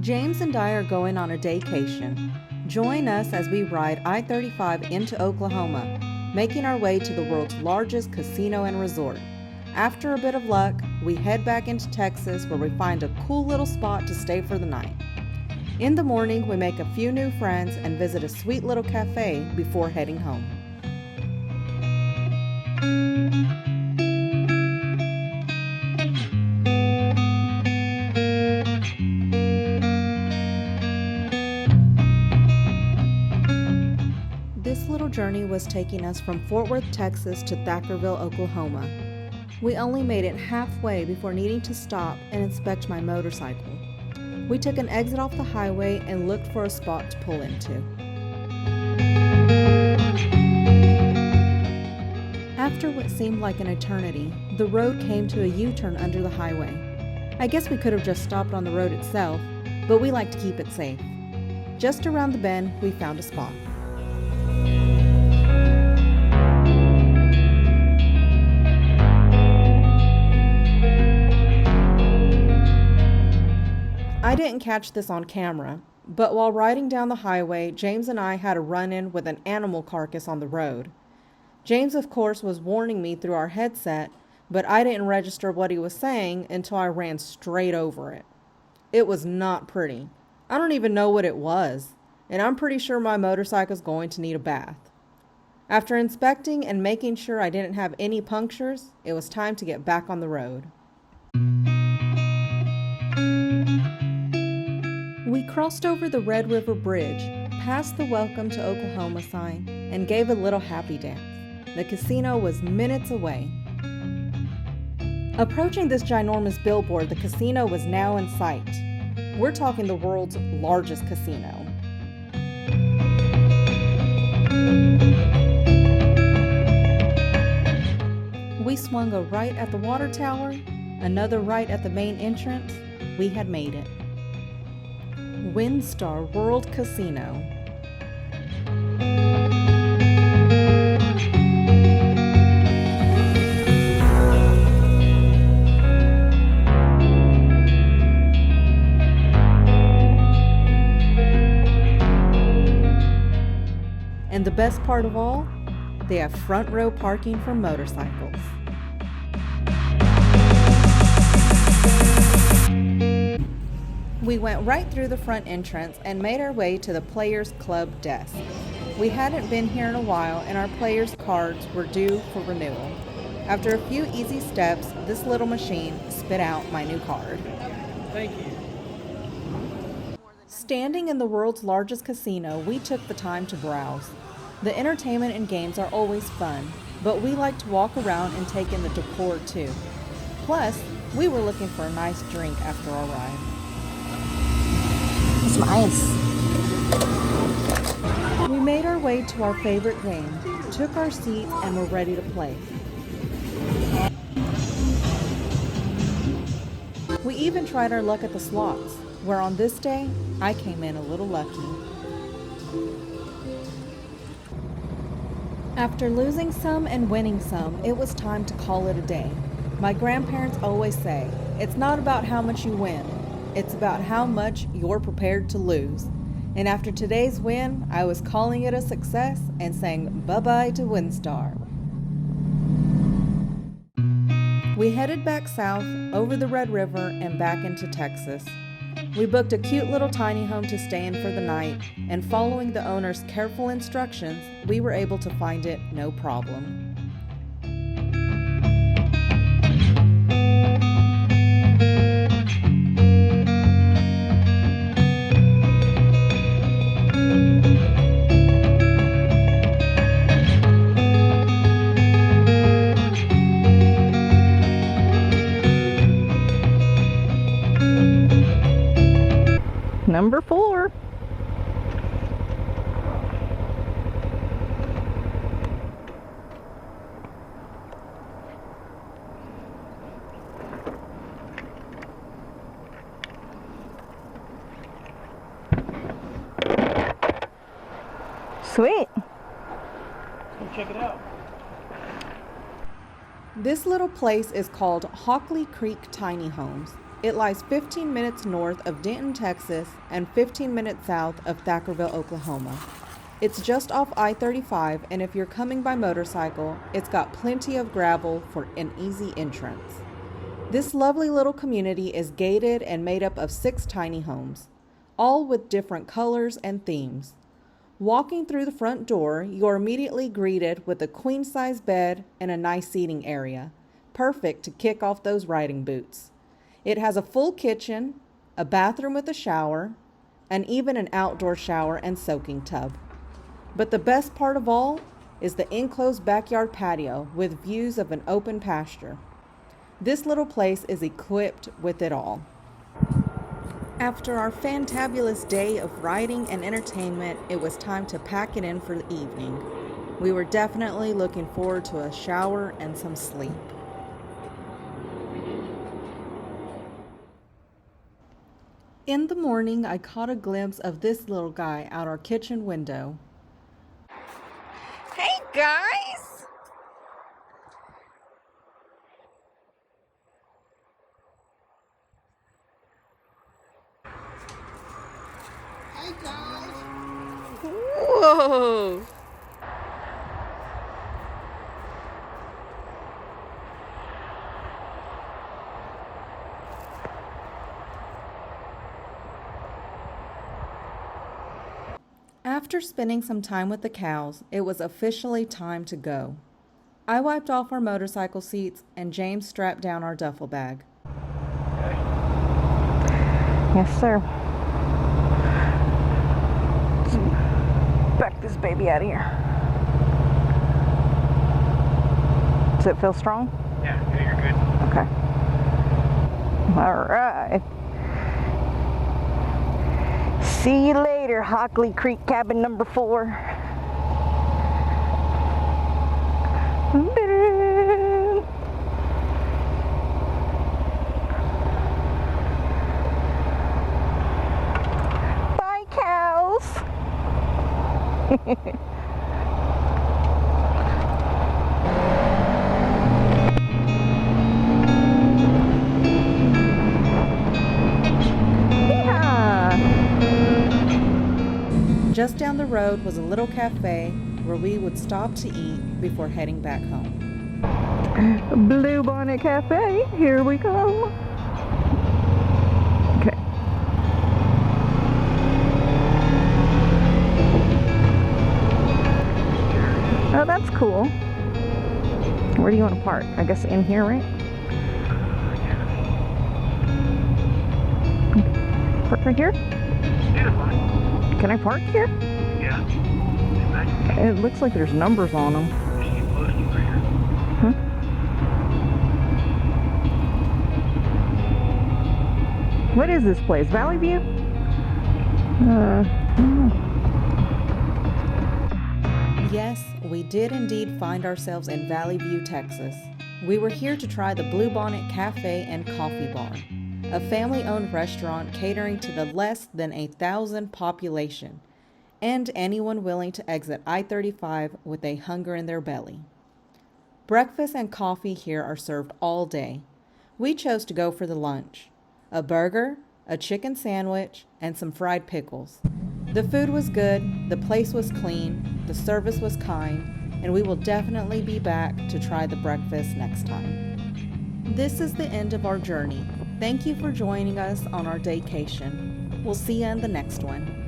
James and I are going on a daycation. Join us as we ride I-35 into Oklahoma, making our way to the world's largest casino and resort. After a bit of luck, we head back into Texas where we find a cool little spot to stay for the night. In the morning, we make a few new friends and visit a sweet little cafe before heading home. This little journey was taking us from Fort Worth, Texas to Thackerville, Oklahoma. We only made it halfway before needing to stop and inspect my motorcycle. We took an exit off the highway and looked for a spot to pull into. After what seemed like an eternity, the road came to a U-turn under the highway. I guess we could have just stopped on the road itself, but we like to keep it safe. Just around the bend, we found a spot. I didn't catch this on camera, but while riding down the highway, James and I had a run-in with an animal carcass on the road. James, of course, was warning me through our headset, but I didn't register what he was saying until I ran straight over it. It was not pretty. I don't even know what it was, and I'm pretty sure my motorcycle's going to need a bath. After inspecting and making sure I didn't have any punctures, it was time to get back on the road. We crossed over the Red River Bridge, passed the Welcome to Oklahoma sign, and gave a little happy dance. The casino was minutes away. Approaching this ginormous billboard, the casino was now in sight. We're talking the world's largest casino. We swung a right at the water tower, another right at the main entrance. We had made it. WinStar World Casino. And the best part of all, they have front row parking for motorcycles. We went right through the front entrance and made our way to the Players Club desk. We hadn't been here in a while and our players' cards were due for renewal. After a few easy steps, this little machine spit out my new card. Thank you. Standing in the world's largest casino, we took the time to browse. The entertainment and games are always fun, but we like to walk around and take in the decor too. Plus, we were looking for a nice drink after our ride. It's nice. We made our way to our favorite game, took our seats, and were ready to play. We even tried our luck at the slots, where on this day, I came in a little lucky. After losing some and winning some, it was time to call it a day. My grandparents always say, it's not about how much you win, it's about how much you're prepared to lose. And after today's win, I was calling it a success and saying bye-bye to WinStar. We headed back south, over the Red River, and back into Texas. We booked a cute little tiny home to stay in for the night, and following the owner's careful instructions, we were able to find it no problem. Number 4. Sweet. Come check it out. This little place is called Hockley Creek Tiny Homes. It lies 15 minutes north of Denton, Texas, and 15 minutes south of Thackerville, Oklahoma. It's just off I-35, and if you're coming by motorcycle, it's got plenty of gravel for an easy entrance. This lovely little community is gated and made up of 6 tiny homes, all with different colors and themes. Walking through the front door, you're immediately greeted with a queen-size bed and a nice seating area, perfect to kick off those riding boots. It has a full kitchen, a bathroom with a shower, and even an outdoor shower and soaking tub. But the best part of all is the enclosed backyard patio with views of an open pasture. This little place is equipped with it all. After our fantabulous day of riding and entertainment, it was time to pack it in for the evening. We were definitely looking forward to a shower and some sleep. In the morning, I caught a glimpse of this little guy out our kitchen window. Hey guys! Hey guys! Whoa! After spending some time with the cows, it was officially time to go. I wiped off our motorcycle seats and James strapped down our duffel bag. Yes, sir. Back this baby out of here. Does it feel strong? Yeah, you're good. Okay. All right. See you later, Hockley Creek cabin number 4. Bye, cows. Just down the road was a little cafe where we would stop to eat before heading back home. Blue Bonnet Cafe, here we come. Okay. Oh, that's cool. Where do you want to park? I guess in here, right? Park right here? Yeah, fine. Can I park here? Yeah. It looks like there's numbers on them. Huh? What is this place? Valley View? Yes, we did indeed find ourselves in Valley View, Texas. We were here to try the Blue Bonnet Cafe and Coffee Bar, a family-owned restaurant catering to the less than 1,000 population, and anyone willing to exit I-35 with a hunger in their belly. Breakfast and coffee here are served all day. We chose to go for the lunch. A burger, a chicken sandwich, and some fried pickles. The food was good, the place was clean, the service was kind, and we will definitely be back to try the breakfast next time. This is the end of our journey. Thank you for joining us on our daycation. We'll see you in the next one.